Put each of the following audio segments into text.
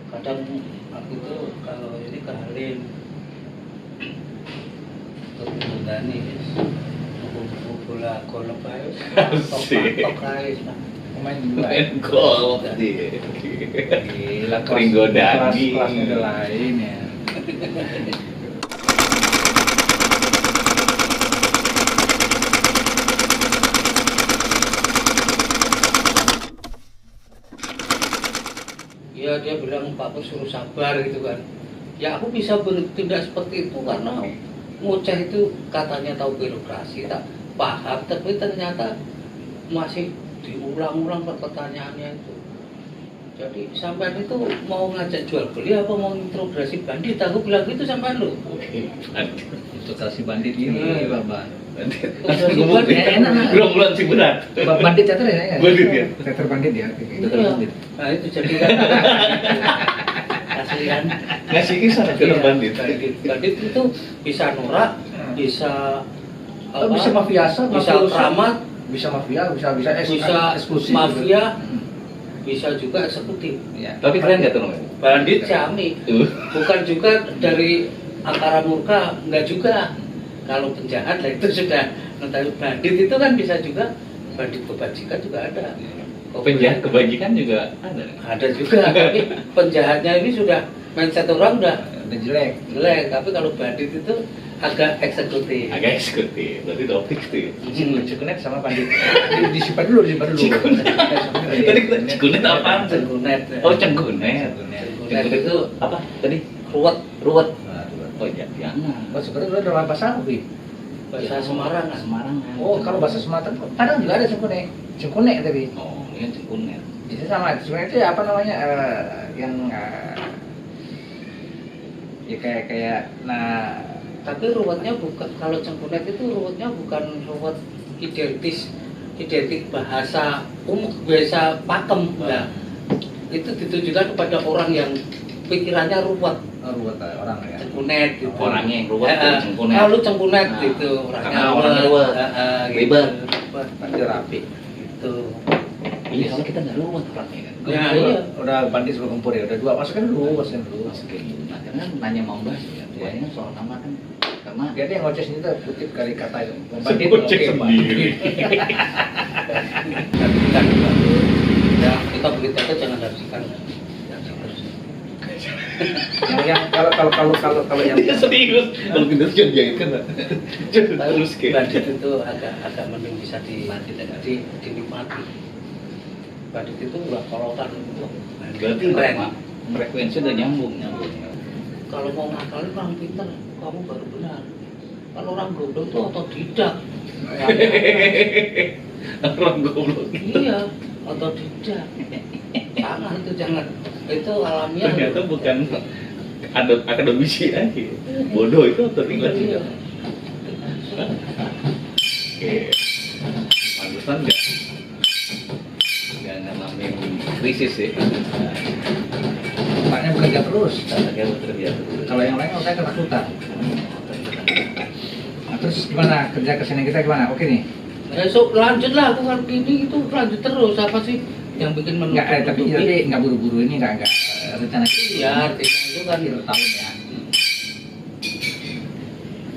Kadang aku tuh kalau ini ke Halim untuk mengundani bola golep ae tok ae main golf dia. Gila, Ringo Dani. kelasnya udah lain ya. ya dia bilang Pak Pur suruh sabar gitu kan. Ya aku bisa bertindak seperti itu karena ngoceh itu katanya tahu birokrasi, tak paham, tapi ternyata masih diulang-ulang pertanyaannya itu. Jadi sampean itu mau ngajak jual beli apa mau interogasi bandit? Aku bilang gitu sampean lo. Itu kasih bandit ini, Bapak. Ngomong enak. Gerombolan si berat. Bandit teater ya? Bandit ya? Teater bandit ya? Teater Iya. bandit. Nah itu jadi kan kasihan. Ngasih kisah Iya, film bandit. Bandit itu bisa norak, bisa Oh, bisa mafiasa, bisa keramat, bisa mafia, bisa bisa eksklusif. mafia, bisa juga eksekutif. Ya. Tapi keren nggak tuh namanya? Bandit Ciami, bukan juga dari Angkara Murka, enggak juga. Kalau penjahat lah itu sudah. Nah, tapi bandit itu kan bisa juga, bandit kebajikan juga ada. Penjahat kebajikan juga ada. Ada juga, tapi penjahatnya ini sudah mindset orang udah Udah jelek. tapi kalau bandit itu agak eksekutif. Agak eksekutif, berarti topik tuh. Cikunet sama bandit. Disimpan dulu. Tadi cikunet apaan? Cengkunet. Oh, cengkunet. Cengkunet itu apa tadi? ruwet, Ruwet. Oh, jangan. Oh, sebenarnya udah bahasa apa, Bi? bahasa Semarang. Semarang. Oh, kalau bahasa Sumatera kadang juga ada cengkunek. Cengkunek tadi. Oh, ini cengkunet. Itu sama, sebenarnya itu apa namanya yang ya kayak nah Tapi ruwetnya bukan, kalau cengkunet itu ruwetnya bukan ruwet identik bahasa umum, bahasa pakem. Nah, itu ditujukan kepada orang yang pikirannya ruwet. ruwet orang ya. Cengkunet gitu. Orangnya yang ruwet tuh cengkunet. Kalau cengkunet Nah, gitu, karena orangnya ruwet. Gitu. Ribet. Pasti rapi. Gitu. Iya, soalnya kita nggak ruwet orangnya kan. Ya, iya. Udah bandit sebelum kumpul ya, udah dua. Masukin dulu. Masukin. Nah, karena nanya mau bahas ya. Tuanya kan soal nama kan. Karena Jadi yang ngoceh sini tuh kutip kali kata itu. Ngoceh sendiri. Ya, kita begitu aja jangan habiskan. yang kalau yang Dia serius. Kalau kita jangan jahit kan. Harus kayak. Bandit itu agak mending bisa dinikmati. Bandit itu nggak kolokan gitu. Berarti Keren. frekuensi udah nyambung. Kalau mau ngakalin orang pintar, kamu baru benar. Kalau orang goblok itu otodidak. Orang goblok. Iya, otodidak. Jangan itu jangan. Itu alamiah. Ternyata bukan akademisi aja. Bodoh itu terlibat. Iya. Oke. Pantesan nggak ngalamin krisis sih. Paknya bekerja terus. Anaknya bekerja terus. Kalau yang lain saya ketakutan. Nah, terus gimana kerja kesini kita gimana? Oke nih. Besok lanjut lah, aku kan gini itu lanjut terus. Apa sih yang bikin menutup? Tapi nggak buru-buru ini nggak rencana. Iya, artinya itu kan Akhir tahun ya.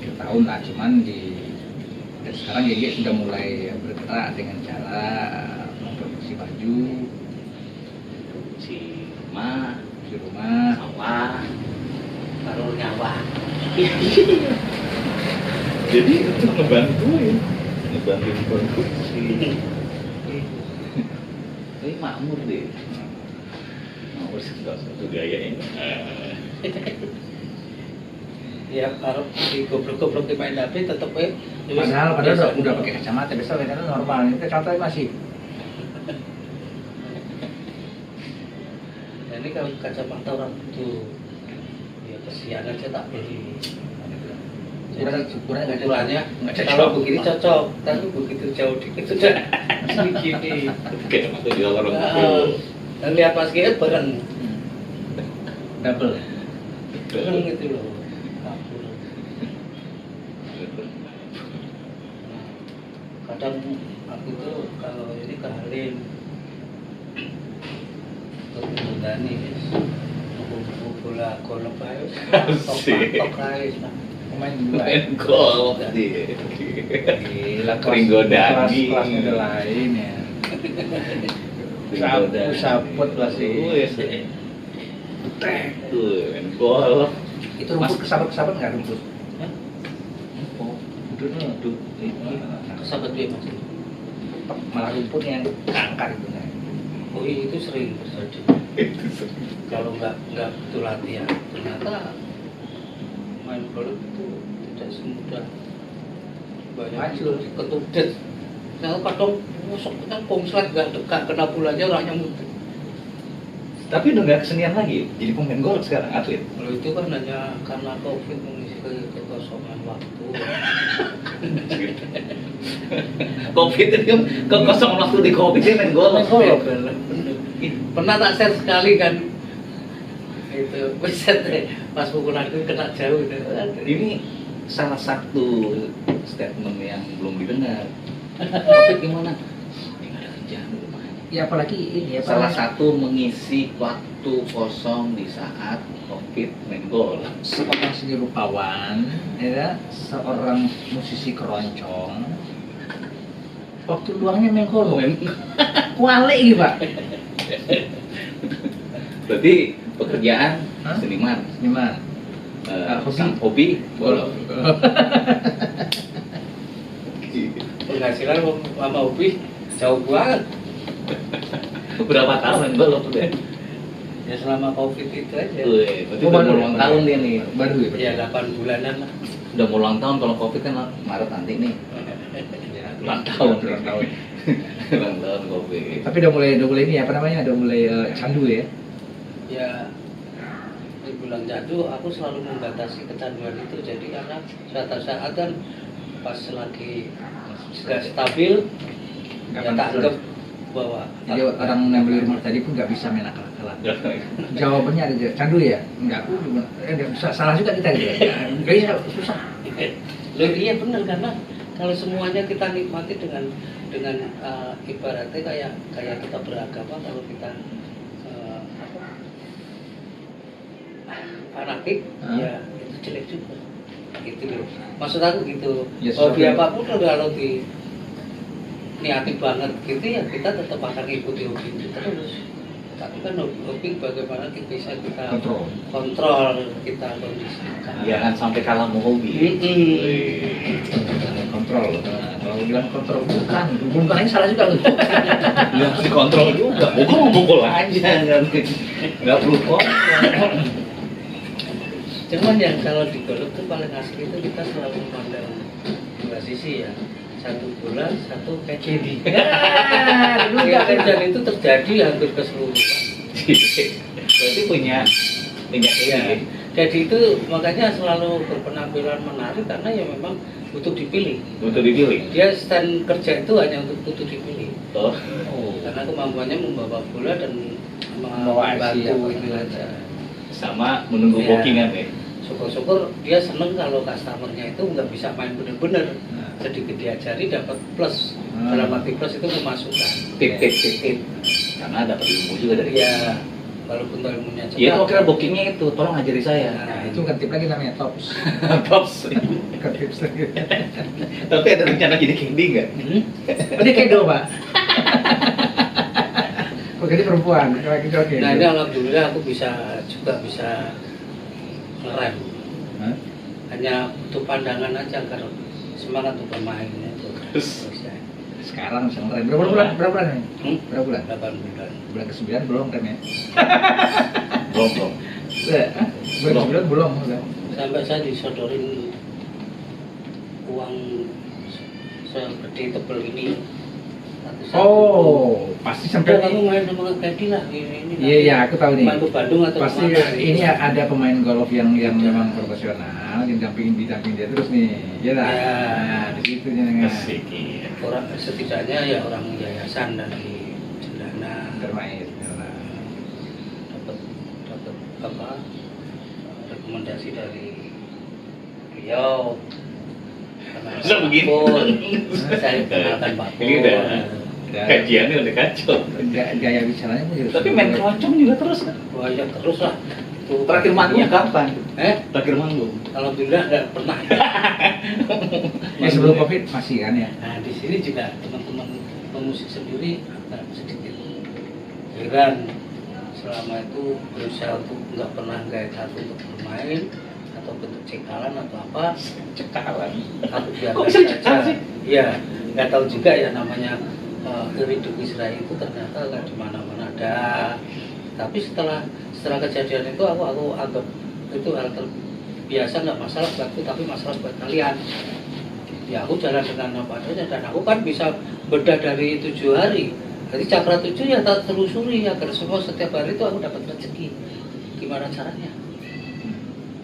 Akhir tahun lah, cuman dan sekarang GG sudah mulai bergerak dengan cara memproduksi baju, Si Ma, di rumah. sawah. baru nyawa. Jadi itu ngebantu ya. Ngebantu produksi. Tapi makmur deh. Makmur sih nggak satu gaya ini. Ya kalau di goblok-goblok di main HP tetep Padahal udah pakai kacamata, biasa kacamata normal. Ini kacamata masih. ini kalau kacamata orang itu ya kesian aja tak beli. Ukurannya nggak cocok. Ukurannya Nggak cocok. kalau begini cocok, tapi begitu jauh dikit sudah segini. Kayak masuk di orang Nah, itu. dan lihat pas gitu bareng Double. gitu loh. Kadang aku tuh kalau ini ke Halim untuk mengundani golf ae. Asik. Tok ae. Pemain bola. Main golf dia. Gila, Kering godani. kelasnya udah lain ya. Saput lah sih. Tuh, main golf. Itu rumput kesabet nggak rumput? Duduk. Kesabat dia Mas. Malah rumput yang angkat itu nih. Oh iya, itu sering terjadi. Kalau nggak betul latihan, ternyata main golf itu tidak semudah banyak Hancur. ketudet. Nah, kadang musok kan konslet nggak dekat kena bulanya orangnya muter. Tapi udah nggak kesenian lagi, jadi pemain golf sekarang, atlet. Kalau itu kan hanya karena COVID mengisi kekosongan waktu. Covid itu kan kekosongan waktu di Covid dia main golf. Pernah tak share sekali kan itu peset pas pukulan itu kena jauh itu. Ini salah satu statement yang belum didengar. Covid gimana? Nggak ada kerjaan di rumah. Ya apalagi ini ya. Salah satu mengisi waktu kosong di saat Covid main golf. Seorang seni rupawan, ya, seorang musisi keroncong, waktu luangnya main golf. Kualik gitu Pak. Berarti pekerjaan Hah? seniman, Gimana? hobi golf. Penghasilan sama hobi jauh banget. Berapa tahun main golf udah? Ya selama COVID itu aja. Wih, berarti Oh, udah baru mau ulang ya? tahun dia nih. Baru ya? Ya 8 bulanan lah. Udah mau ulang tahun, kalau Covid kan Maret nanti nih. Ya, Ulang tahun. ulang tahun. Ulang tahun Covid. Tapi udah mulai ini apa namanya? Udah mulai candu ya. Ya dibilang candu, aku selalu membatasi kecanduan itu. Jadi karena suatu saat kan pas lagi sudah stabil, Nggak ya tak kontrol. anggap bahwa Jadi orang yang beli rumah tadi pun nggak bisa main akal-akalan. Jawabannya ada candu ya? Enggak, aku nggak bisa, salah juga kita gitu. Kayaknya susah. Loh, iya benar, karena kalau semuanya kita nikmati dengan ibaratnya kayak kita beragama, kalau kita fanatik, ya itu jelek juga. Gitu loh. Maksud aku gitu. Ya, Hobi sesuatu- apapun kalau di niati banget gitu ya kita tetap akan ikuti hobi itu terus. Tapi kan hobi bagaimana kita bisa kontrol kita kondisikan. Jangan sampai kalah mau hobi. Kontrol. Nah, kalau bilang kontrol bukan ini salah juga loh. Nggak harus dikontrol juga. Pukul mau pukul aja, nggak perlu kontrol. Cuman yang kalau di golf tuh paling asli itu kita selalu memandang dua sisi ya. Satu bola, satu caddy. Ya, dan itu terjadi hampir keseluruhan. Berarti punya Ya, ini. jadi itu makanya selalu berpenampilan menarik karena ya memang butuh dipilih. Untuk dipilih. Dia stand kerja itu hanya untuk butuh dipilih. Oh. Karena kemampuannya membawa bola dan Membawa IC membantu apa itu namanya. aja. Sama menunggu Iya. bookingan ya. Syukur-syukur dia seneng kalau customernya itu nggak bisa main bener-bener, sedikit diajari dapat plus. Dalam arti plus itu pemasukan. Tip. Karena dapat ilmu juga dari Ya, walaupun ilmunya cepat. Iya, kok kira bookingnya itu, tolong ajari saya. Nah, itu kan tip lagi namanya tops. Tops. Bukan tips lagi. Tapi ada rencana jadi candy nggak? Oh, dia kedo, Pak. Kok jadi perempuan? Oke. Nah ini alhamdulillah aku bisa ngerem. Hah? Hanya butuh pandangan aja agar semangat untuk bermainnya itu. Terus? Sekarang bisa ngerem. Berapa bulan nih? Berapa bulan? 8 bulan. Bulan ke-9 belum rem ya? Belum. Bulan ke-9 belum. Sampai saya disodorin uang segede tebel ini. Oh, pasti sampai Kamu main sama Kedi lah ini. Iya, aku tahu nih. Main ke Bandung atau Pasti kemana? ini ada pemain golf yang memang profesional, yang didampingin dia terus nih. Iya lah. Ya. Nah, di situ jangan. Asik. Iya. Orang setidaknya ya orang yayasan dari Cendana Termais. dapat apa rekomendasi dari beliau. Bisa begini. Saya kenalkan Pak Ini udah Pur. kajiannya udah kacau. Gaya bicaranya pun juga. Tapi main keroncong juga terus kan? Wah Wah ya terus lah. Itu Terakhir manggungnya kapan? Terakhir manggung. Alhamdulillah nggak pernah. Ya sebelum COVID masih kan ya. Nah di sini juga teman-teman pemusik sendiri agak sedikit heran selama itu berusaha untuk nggak pernah gaya satu untuk bermain atau bentuk cekalan atau apa Cekalan. atau Kok biarkan bisa cekal saja. sih? Ya nggak tahu juga ya namanya kehidupan Israel itu ternyata nggak di mana-mana ada. Tapi setelah kejadian itu aku anggap itu hal biasa, nggak masalah buatku tapi masalah buat kalian. Ya aku jalan dengan apa adanya dan aku kan bisa bedah dari 7 hari. Jadi cakra 7 ya tak telusuri agar semua setiap hari itu aku dapat rezeki. Gimana caranya?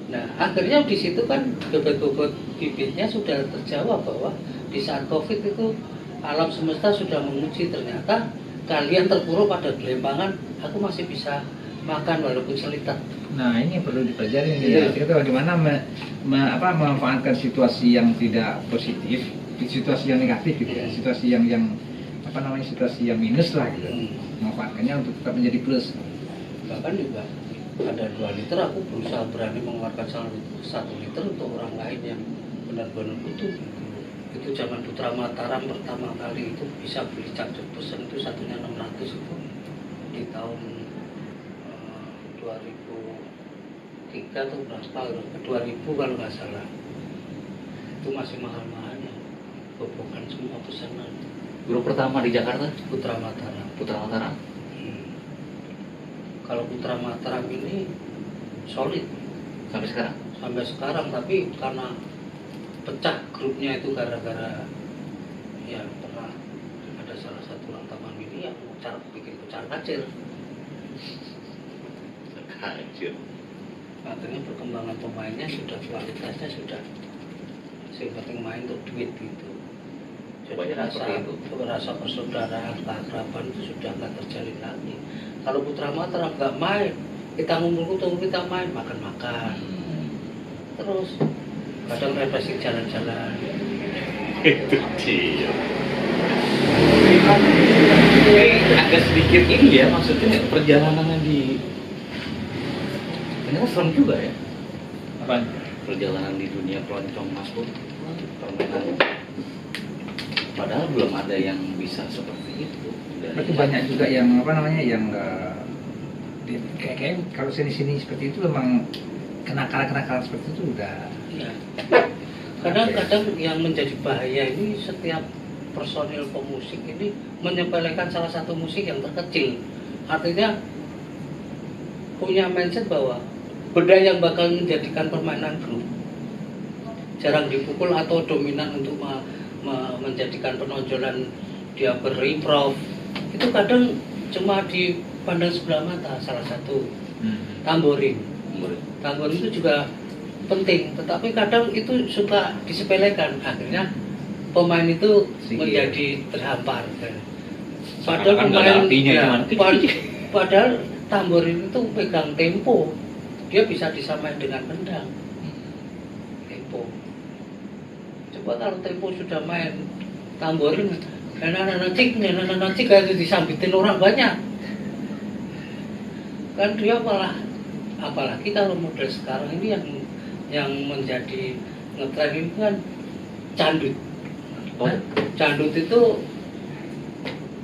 Nah akhirnya di situ kan bobot-bobot bibitnya sudah terjawab bahwa di saat COVID itu alam semesta sudah menguji ternyata kalian terpuruk pada gelembangan, aku masih bisa makan walaupun selitan. Nah ini yang perlu dipelajari nih ya. Kita bagaimana memanfaatkan situasi yang tidak positif, situasi yang negatif gitu ya, situasi yang situasi yang minus lah gitu. Memanfaatkannya untuk tetap menjadi plus. Bahkan juga ada 2 liter aku berusaha berani mengeluarkan 1 liter untuk orang lain yang benar-benar butuh. Itu zaman Putra Mataram pertama kali itu bisa beli cakdut pesen itu satunya 600 itu di tahun 2003 atau berapa 2000 kalau nggak salah. Itu masih mahal-mahalnya, bobokan semua pesanan. Grup pertama di Jakarta Putra Mataram. Putra Mataram. Kalau Putra Mataram ini solid Sampai sekarang. tapi karena pecah grupnya itu gara-gara ya pernah ada salah satu orang taman mini yang bikin pecah kacir. Kacir. Akhirnya perkembangan pemainnya sudah kualitasnya sudah yang penting main untuk duit gitu. Jadi rasa persaudaraan, keakraban itu sudah nggak terjalin lagi. Kalau Putra Mataram nggak main, kita ngumpul tunggu kita main makan-makan. Terus kadang refreshing jalan-jalan. Itu dia. Ini agak sedikit ini ya, maksudnya perjalanannya di ternyata serem juga ya. Apa? Perjalanan di dunia keroncong masuk permainan. Padahal belum ada yang bisa seperti itu. Berarti banyak juga yang yang kayak kalau sini seperti itu memang kenakalan seperti itu udah. Ya. Kadang-kadang yang menjadi bahaya ini setiap personil pemusik ini menyepelekan salah satu musik yang terkecil. Artinya punya mindset bahwa benda yang bakal menjadikan permainan grup jarang dipukul atau dominan untuk menjadikan penonjolan dia berimprov itu kadang cuma dipandang sebelah mata. Salah satu tamborin itu juga penting, tetapi kadang itu suka disepelekan, akhirnya pemain itu menjadi terhampar. Padahal padahal tamborin itu pegang tempo, dia bisa disamain dengan kendang. Tempo. Coba kalau tempo sudah main tamborin, nana-nana cik harus disambitin orang banyak. Kan dia malah, apalagi kalau model sekarang ini yang menjadi ngetren ini kan candut. Candut itu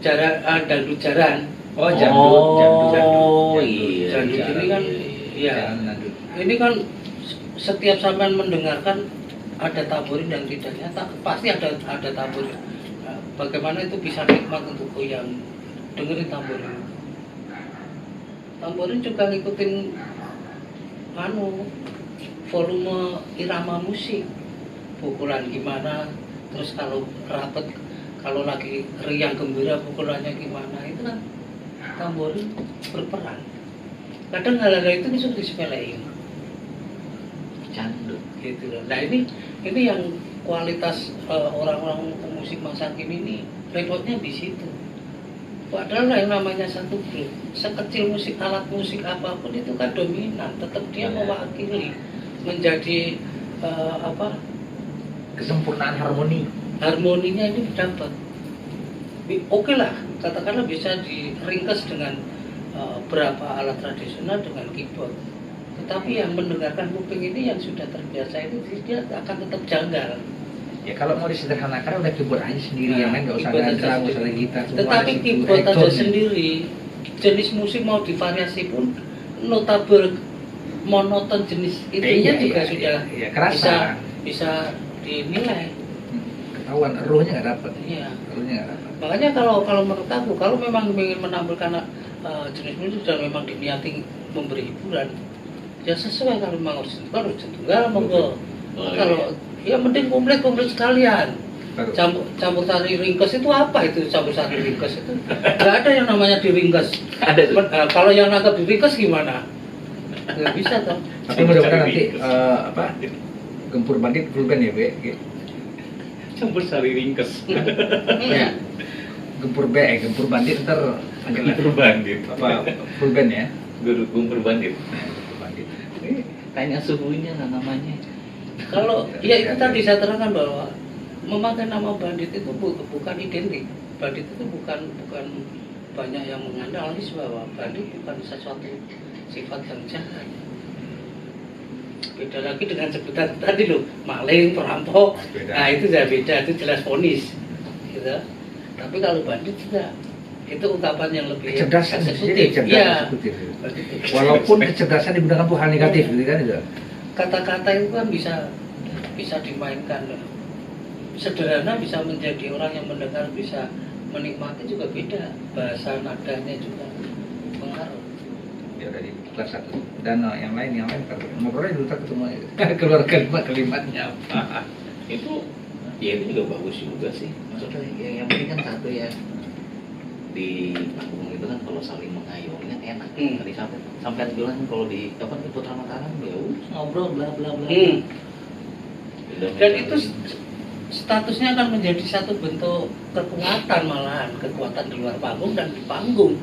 dangdut jaran. Jandut. Iya. Jandut ini kan, ya. Ini kan setiap sampean mendengarkan ada tamborin dan tidaknya, pasti ada tamborin. Bagaimana itu bisa nikmat untuk yang dengerin tamborin. Tamborin juga ngikutin volume irama musik, pukulan gimana, terus kalau rapet, kalau lagi riang gembira pukulannya gimana, itu kan tamborin berperan. Kadang hal-hal itu bisa disepelein. Candut Gitu loh. Nah ini yang kualitas orang-orang pemusik masa kini ini repotnya di situ. Padahal yang namanya satu grup, sekecil alat musik apapun itu kan dominan, tetap dia mewakili, menjadi kesempurnaan harmoninya ini dapat. Oke lah, katakanlah bisa diringkas dengan berapa alat tradisional dengan keyboard. Tetapi yang mendengarkan kuping ini yang sudah terbiasa itu dia akan tetap janggal. Ya kalau mau disederhanakan udah keyboard aja sendiri, yang lain nggak usah keyboard ada aja drum, nggak usah ada sendiri. gitar. semua Tetapi ada situ. keyboard aja Electronic. sendiri, jenis musik mau divariasi pun nota monoton jenis itunya juga sudah kerasa. bisa dinilai. Ketahuan ruhnya nggak dapet. Iya. Ruhnya nggak dapet. Makanya kalau menurut aku, kalau memang ingin menampilkan jenis musik dan memang diniati memberi hiburan, ya sesuai. Kalau memang harus tunggal monggo. Kalau ya mending komplit sekalian. Baru. Campur sari ringkes itu apa itu campur sari ringkes itu? Nggak ada yang namanya diringkes. Ada tuh. Kalau yang nangkap diringkes gimana? Nggak bisa toh. Tapi mudah-mudahan nanti Gempur Bandit full band ya, Be? Campur sari ringkes. Ya. Gempur Bandit ntar Gempur bandit. apa full band ya? Gempur bandit. Gempur Bandit. Tanya suhunya lah namanya. Kalau ya itu tadi saya terangkan bahwa memakai nama bandit itu bukan identik. Bandit itu bukan banyak yang menganalisis bahwa bandit bukan sesuatu sifat yang jahat. Beda lagi dengan sebutan tadi loh, maling, perampok. Beda. Nah itu sudah beda, itu jelas vonis. Gitu. Tapi kalau bandit tidak, itu ungkapan yang lebih Kecerdasan, eksekutif. jadi Iya. eksekutif. Walaupun kecerdasan digunakan untuk hal negatif, gitu kan itu. Kata-kata itu kan bisa dimainkan. Sederhana bisa menjadi orang yang mendengar bisa menikmati juga beda. Bahasa nadanya juga pengaruh. Ya dari kelas 1 dan yang lain ngobrolnya dulu tak ketemu keluar kalimatnya apa. Itu ya itu juga bagus juga sih. Maksudnya yang penting kan satu ya, di panggung itu kan kalau saling mengayomi kan enak. Tadi sampai bilang kalau di apa di Putra Mataram ya ngobrol bla bla bla. Dan itu statusnya akan menjadi satu bentuk kekuatan, malahan kekuatan di luar panggung dan di panggung.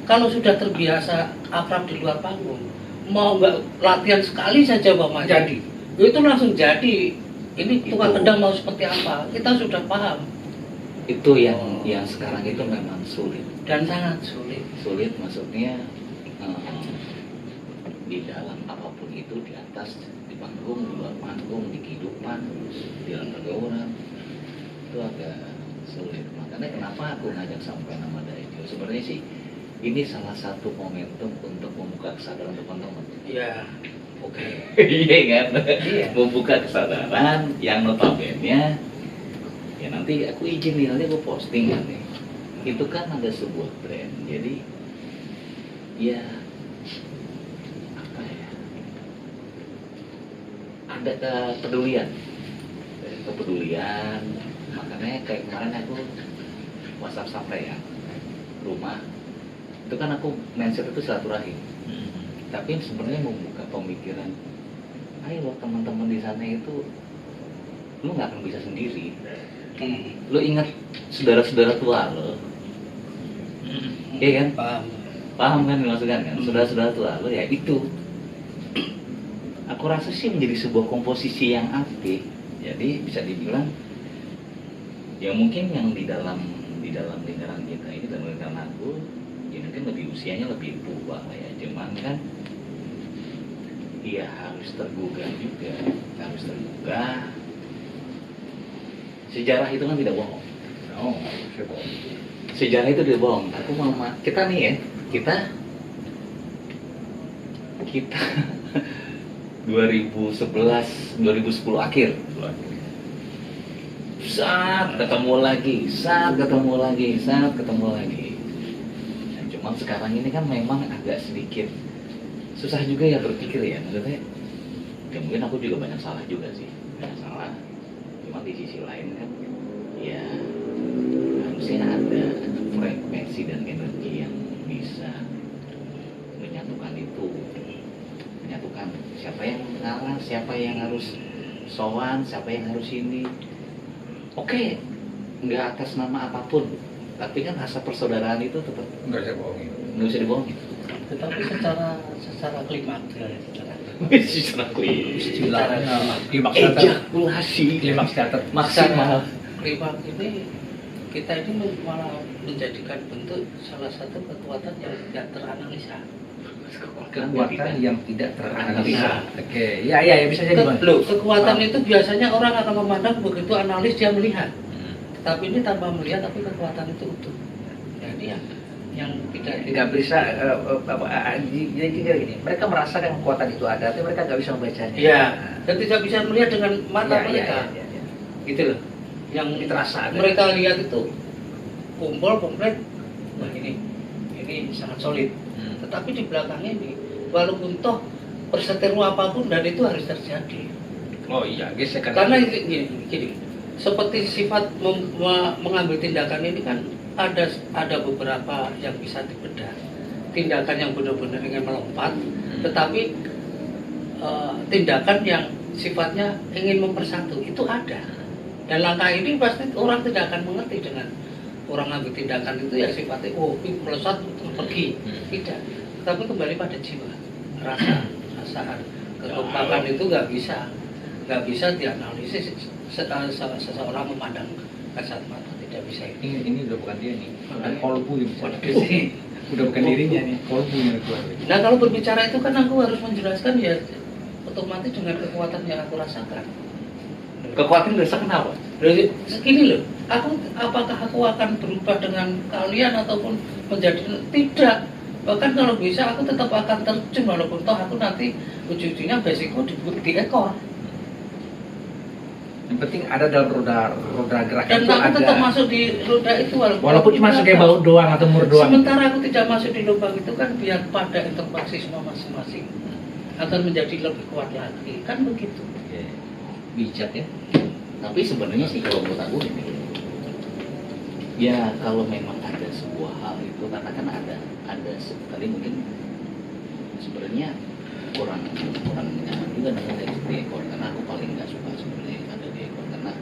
Kalau sudah terbiasa akrab di luar panggung, mau nggak latihan sekali saja Bapak Jadi. itu langsung jadi. Ini tukang kendang mau seperti apa, kita sudah paham. Itu yang sekarang itu memang sulit. Dan sangat sulit. Sulit maksudnya di dalam apapun itu, di atas, di panggung, di luar panggung, di kehidupan, di dalam pergaulan itu agak sulit. Makanya kenapa aku ngajak sampai nama Daejo, sebenarnya sih ini salah satu momentum untuk membuka kesadaran teman-teman. Ya, oke. Iya kan? Iya. Membuka kesadaran yang notabene ya nanti aku izin nih, nanti aku posting kan nih. Itu kan ada sebuah brand, jadi ya apa ya, ada kepedulian. Makanya kayak kemarin aku WhatsApp sampai ya rumah itu kan aku mindset itu silaturahim, tapi sebenarnya membuka pemikiran, ayo lo teman-teman di sana itu lu nggak akan bisa sendiri. Lu ingat saudara-saudara tua lo, iya kan? Paham kan maksudnya kan? Saudara-saudara tua lo ya itu. Aku rasa sih menjadi sebuah komposisi yang apik. Jadi bisa dibilang ya mungkin yang di dalam lingkaran kita ini, dalam lingkaran aku ya mungkin lebih usianya lebih tua lah ya, cuman kan ya harus tergugah juga, harus tergugah. Sejarah itu kan tidak bohong. Oh, saya bohong. Sejarah itu tidak bohong. Aku mau kita nih ya, kita 2011 2010 akhir saat ketemu lagi. Nah, cuman sekarang ini kan memang agak sedikit susah juga ya berpikir ya, maksudnya ya mungkin aku juga banyak salah juga sih, banyak salah. Cuma di sisi lain kan ya harusnya ada frekuensi dan energi yang bisa menyatukan itu, menyatukan siapa yang mengalah, siapa yang harus sowan, siapa yang harus ini. Oke, nggak atas nama apapun, tapi kan rasa persaudaraan itu tetap Nggak bisa bohongin. nggak bisa dibohongin. Tetapi secara klimaks, Secara klimaks, Klimaks ejakulasi, klimaks teater maksimal. klimaks ini kita ini malah menjadikan bentuk salah satu kekuatan yang tidak teranalisa. Kekuatan yang tidak teranalisa. Nah. Oke, ya bisa jadi. Bang. Loh, kekuatan itu biasanya orang akan memandang begitu analis dia melihat. Tapi ini tanpa melihat, tapi kekuatan itu utuh. Jadi yang tidak Nggak bisa jadi gini, mereka merasakan kekuatan itu ada, tapi mereka nggak bisa membacanya. ya, dan tidak bisa melihat dengan mata Ya, mereka. ya. Gitu loh. Yang Ini terasa ada. mereka lihat itu kumpul komplit, wah ini sangat solid. Tetapi di belakang ini, walaupun toh perseteru apapun dan itu harus terjadi. Oh iya, gesekan. Karena gini, seperti sifat mengambil tindakan ini kan ada beberapa yang bisa dibedah. Tindakan yang benar-benar ingin melompat, tetapi tindakan yang sifatnya ingin mempersatu itu ada. Dan langkah ini pasti orang tidak akan mengerti dengan orang ambil tindakan itu ya sifatnya melesat pergi, tidak. Tapi kembali pada jiwa, perasaan, kekompakan itu nggak bisa dianalisis. Seseorang memandang kasat mata tidak bisa itu. Ini udah bukan dia nih, udah kolbu yang bisa. Udah bukan dirinya nih, kolbu yang keluar. Nah kalau berbicara itu kan aku harus menjelaskan ya otomatis dengan kekuatan yang aku rasakan. Kekuatan dirasakan apa? Segini loh, apakah aku akan berubah dengan kalian ataupun menjadi tidak. Bahkan kalau bisa aku tetap akan terjun walaupun toh aku nanti ujung-ujungnya basicku di ekor. Yang penting ada dalam roda gerakan Dan itu aku ada. tetap masuk di roda itu Walaupun cuma sebagai baut doang atau mur doang. Sementara aku tidak masuk di lubang itu kan biar pada interfaksi semua masing-masing akan menjadi lebih kuat lagi, kan begitu. Bijak ya. Tapi sebenarnya sih kalau menurut aku ini, ya kalau memang ada sebuah hal itu katakan ada sekali mungkin sebenarnya kurang nyaman juga dengan di ekor, karena aku paling nggak suka sebenarnya ada di ekor, karena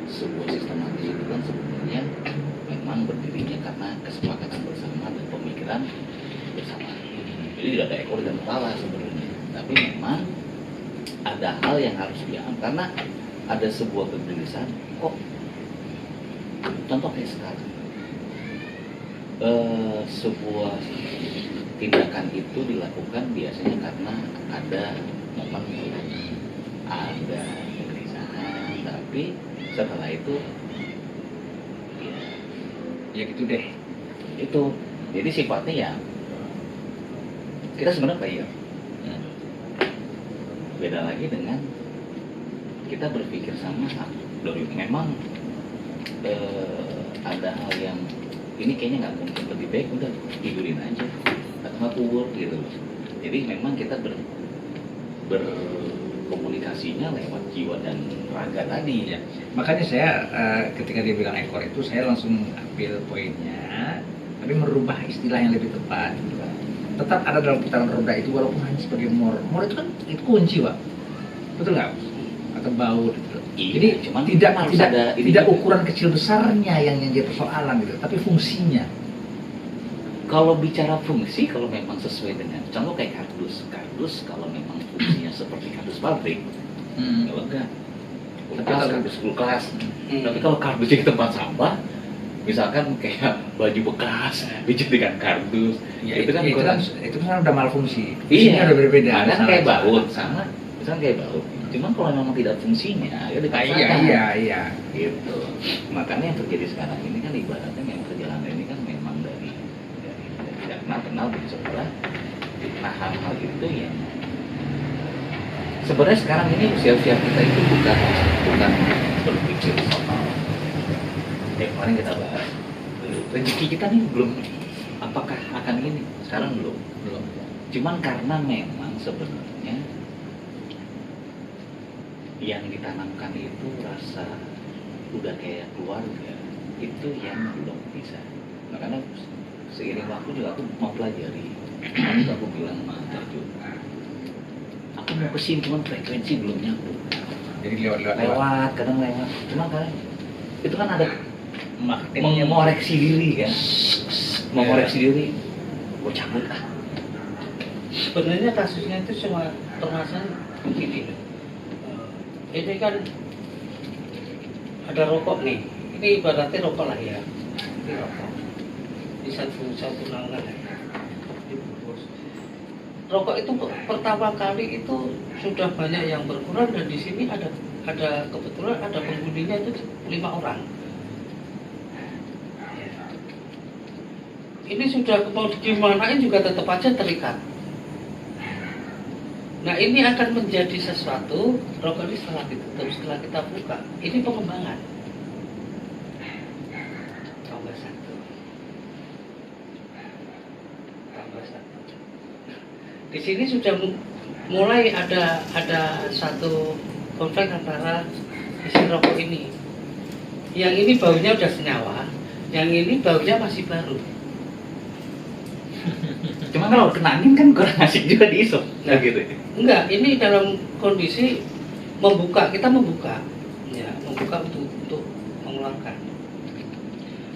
sebuah sistematis itu kan sebenarnya memang berdirinya karena kesepakatan bersama dan pemikiran bersama. Jadi tidak ada ekor dan kepala sebenarnya, tapi memang ada hal yang harus diambil karena ada sebuah kegelisahan kok. Contoh kayak sekarang sebuah tindakan itu dilakukan biasanya karena ada momen, ada kegelisahan, tapi setelah itu Ya gitu deh. itu jadi sifatnya ya kita sebenarnya kayak beda lagi dengan kita berpikir sama dari memang ada hal yang ini kayaknya nggak mungkin, lebih baik udah tidurin aja atau nggak kubur gitu. Jadi memang kita berkomunikasinya lewat jiwa dan raga tadi ya. Makanya saya ketika dia bilang ekor itu saya langsung ambil poinnya, tapi merubah istilah yang lebih tepat. Tetap ada dalam putaran roda itu walaupun hanya sebagai mor. Mor itu kan itu kunci, Pak. Betul nggak? Atau baut gitu. Iya, Jadi cuman tidak ukuran kecil besarnya yang jadi persoalan gitu, tapi fungsinya. Kalau bicara fungsi, kalau memang sesuai dengan contoh kayak kardus kalau memang fungsinya seperti kardus pabrik, ya lega. Kardus kulkas. Tapi kalau kardusnya di tempat sampah, misalkan kayak baju bekas dijadikan kardus, Ya, itu kan udah malfungsi. Iya, Fungsinya udah berbeda. kan kayak baut sama, misalkan kayak baut. Cuman kalau memang tidak fungsinya, ya dipaksakan. Iya. Gitu. Makanya yang terjadi sekarang ini kan ibaratnya memang perjalanan ini kan memang dari tidak kenal setelah nah hal-hal itu yang sebenarnya sekarang ini usia-usia kita itu bukan berpikir soal kemarin kita bahas rezeki kita nih belum apakah akan ini sekarang belum cuman karena memang sebenarnya yang ditanamkan itu rasa udah kayak keluarga itu yang belum bisa. Makanya seiring waktu juga aku mau pelajari. Nanti aku bilang sama Terjun, aku mau kesini cuman frekuensi belum nyambung. Jadi lewat. Kadang lewat. Cuma kadang itu kan ada mau koreksi diri kan, mau koreksi diri, mau cabut ah. Sebenarnya kasusnya itu cuma permasalahan begini. Ini kan ada rokok nih. Ini ibaratnya rokok lah ya. Ini rokok. di satu naungan. Rokok itu pertama kali itu sudah banyak yang berkurang, dan di sini ada kebetulan ada penghuninya itu 5 orang. Ini sudah mau dimanain juga tetap aja terikat. Nah, ini akan menjadi sesuatu, rokok ini setelah ditutup, setelah kita buka, ini pengembangan. Tambah satu. Di sini sudah mulai ada satu konflik antara isi rokok ini. Yang ini baunya udah senyawa, yang ini baunya masih baru. Cuma kalau kena angin kan kurang asik juga diisep. Nah, gitu. Enggak, ini dalam kondisi kita membuka untuk mengeluarkan.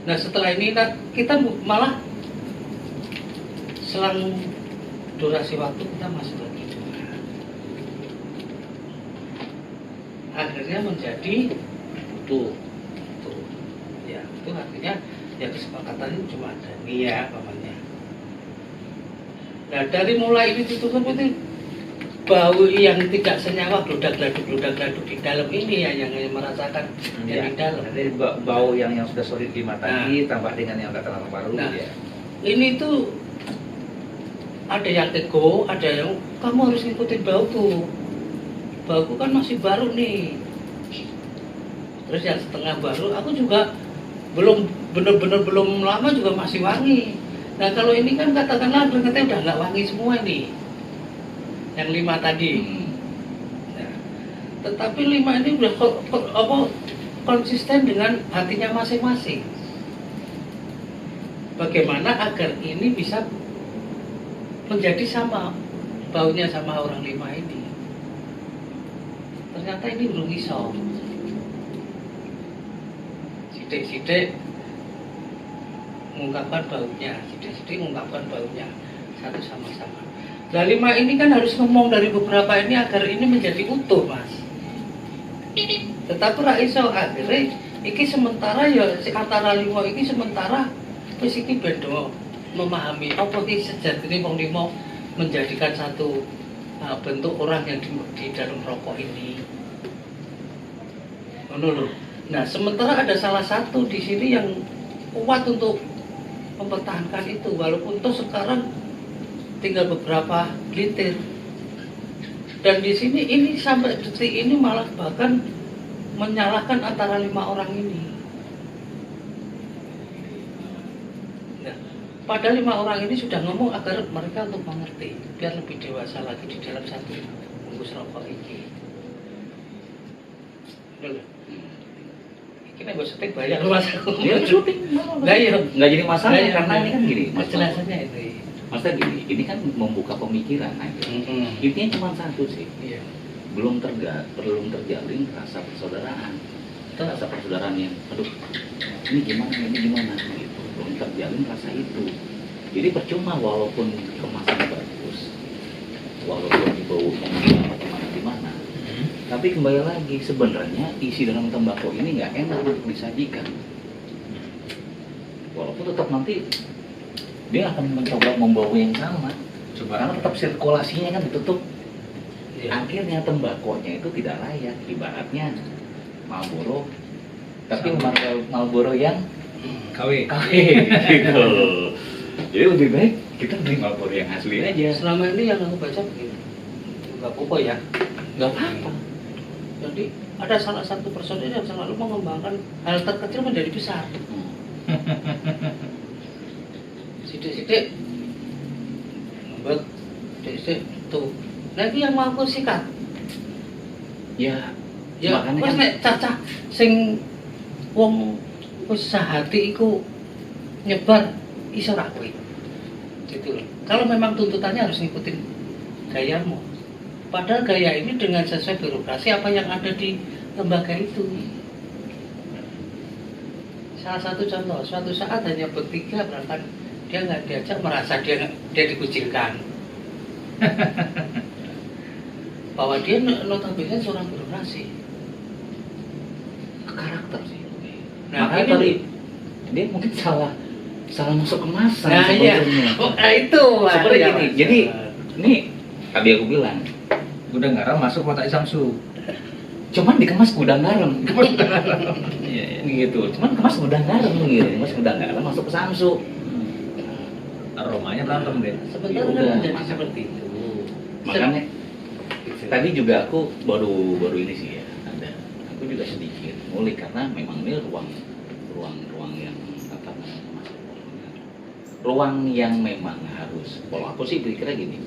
Nah, setelah ini kita malah selang durasi waktu kita masuk lagi. Akhirnya menjadi tuh. Ya, itu artinya ya kesepakatannya cuma ada ini ya pamannya. Nah, dari mulai ini ditutup itu bau yang tidak senyawa geludak-geladuk di dalam ini ya yang merasakan yang di dalam. Jadi bau yang sudah solid di mata tadi tambah dengan yang tatanan baru. Nah, ya. Ini tuh ada yang ego, ada yang kamu harus ngikutin bauku. Bauku kan masih baru nih. Terus yang setengah baru, aku juga belum benar-benar belum lama juga masih wangi. Nah, kalau ini kan katakanlah keringetnya udah nggak wangi semua ini. Yang 5 tadi. Nah, tetapi 5 ini udah konsisten dengan hatinya masing-masing. Bagaimana agar ini bisa menjadi sama baunya sama orang 5 ini. Ternyata ini belum iso. Sidik-sidik mengungkapkan baunya, satu sama-sama. Nah, 5 ini kan harus ngomong dari beberapa ini agar ini menjadi utuh, Mas. Tetapi ra iso akhirnya iki sementara ya antara 5 ini sementara wis iki beda memahami apa iki sejatine wong 5 menjadikan satu bentuk orang yang di dalam rokok ini. Ngono lho. Nah, sementara ada salah satu di sini yang kuat untuk mempertahankan itu, walaupun toh sekarang tinggal beberapa glitir. Dan di sini ini sampai detik ini malah bahkan menyalahkan antara 5 orang ini. Nah, pada 5 orang ini sudah ngomong agar mereka untuk mengerti, biar lebih dewasa lagi di dalam satu bungkus rokok ini. Dulu. Kita nggak syuting bayar mas aku. Ya syuting, nggak jadi masalah karena ini kan gini. Penjelasannya itu. Maksudnya gini, ini kan membuka pemikiran aja. Intinya cuma satu sih. Iya. Belum terjalin rasa persaudaraan. Rasa persaudaraan yang, aduh, ini gimana gitu. Belum terjalin rasa itu. Jadi percuma walaupun kemasan bagus, walaupun dibawanya gimana. Tapi kembali lagi, sebenarnya isi dalam tembakau ini nggak enak untuk disajikan. Walaupun tetap nanti dia akan mencoba membawa yang sama. Karena tetap sirkulasinya kan ditutup. Ya. Akhirnya tembakonya itu tidak layak. Ibaratnya Marlboro, tapi Marlboro yang KW gitu. Jadi lebih baik kita beli Marlboro yang asli aja. Selama ini yang aku baca begini, nggak apa-apa ya, nggak apa-apa. Jadi ada salah satu personil yang selalu mengembangkan hal terkecil menjadi besar. Sidik-sidik, ngembek, sidik tuh. Nah itu yang mau aku sikat. Ya, Ya, makanya wis kan nek cacah sing wong wis sahati iku nyebar iso ra kowe. Gitu loh. Kalau memang tuntutannya harus ngikutin gayamu. Padahal gaya ini dengan sesuai birokrasi apa yang ada di lembaga itu. Salah satu contoh, suatu saat hanya bertiga berangkat, dia nggak diajak, merasa dia dikucilkan. Bahwa dia notabene seorang birokrasi. karakter sih. Nah, Makanya ini tadi dia mungkin salah salah masuk kemasan Nah iya, sebenarnya. nah itu Sebenarnya ya, gini, Mas. jadi ini tadi aku bilang, Gudang garam masuk kotak Samsu. cuman dikemas gudang garam. Iya, iya. Gitu, cuman kemas gudang garam gitu, kemas gudang garam masuk ke Samsu. Aromanya berantem deh. Sebenarnya Udah, kan menjadi makanya. seperti itu. Makanya tadi juga aku baru ini sih ya, aku juga sedikit ngulik karena memang ini ruang yang apa namanya, ruang yang memang harus, kalau aku sih pikirnya gini,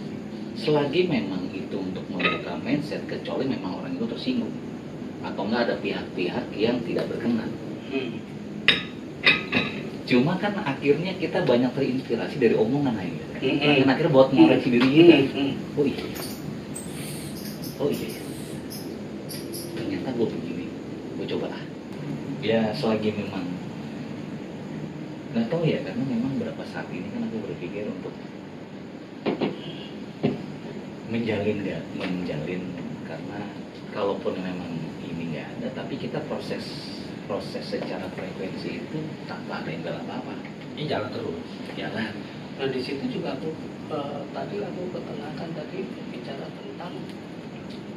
selagi memang itu untuk membuka mindset, kecuali memang orang itu tersinggung atau enggak ada pihak-pihak yang tidak berkenan. Cuma kan akhirnya kita banyak terinspirasi dari omongan aja. Dan akhirnya buat mengoreksi diri kita. Oh iya. Oh iya. Ternyata gue begini. Gue coba ah. Ya selagi memang nggak tahu ya, karena memang beberapa saat ini kan aku berpikir untuk menjalin karena kalaupun memang ini nggak ada, tapi kita proses secara frekuensi itu tanpa ada yang apa-apa. Ini jalan terus. Jalan. Nah di situ juga aku tadi aku ketengahkan tadi bicara tentang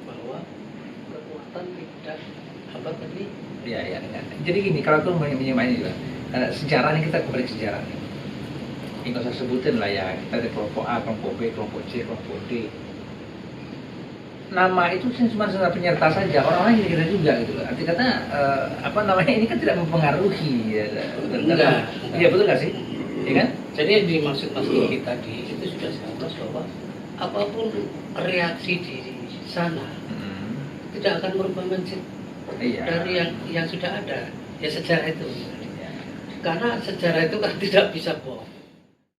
bahwa kekuatan tidak apa tadi. Iya, iya. Jadi gini, kalau aku menyimaknya juga, sejarah ini kita kembali ke sejarah nih. Ini nggak usah sebutin lah ya, kita ada kelompok A, kelompok B, kelompok C, kelompok D. Nama itu cuma penyerta saja, orang lain kira juga gitu. Arti kata apa namanya ini kan tidak mempengaruhi ya. Enggak. Iya betul nggak sih? Iya kan? Jadi yang dimaksud Mas Kiki tadi itu sudah jelas bahwa apapun reaksi di sana tidak akan merubah mindset Iya. dari yang sudah ada, ya sejarah itu. Iya. Karena sejarah itu kan tidak bisa bohong.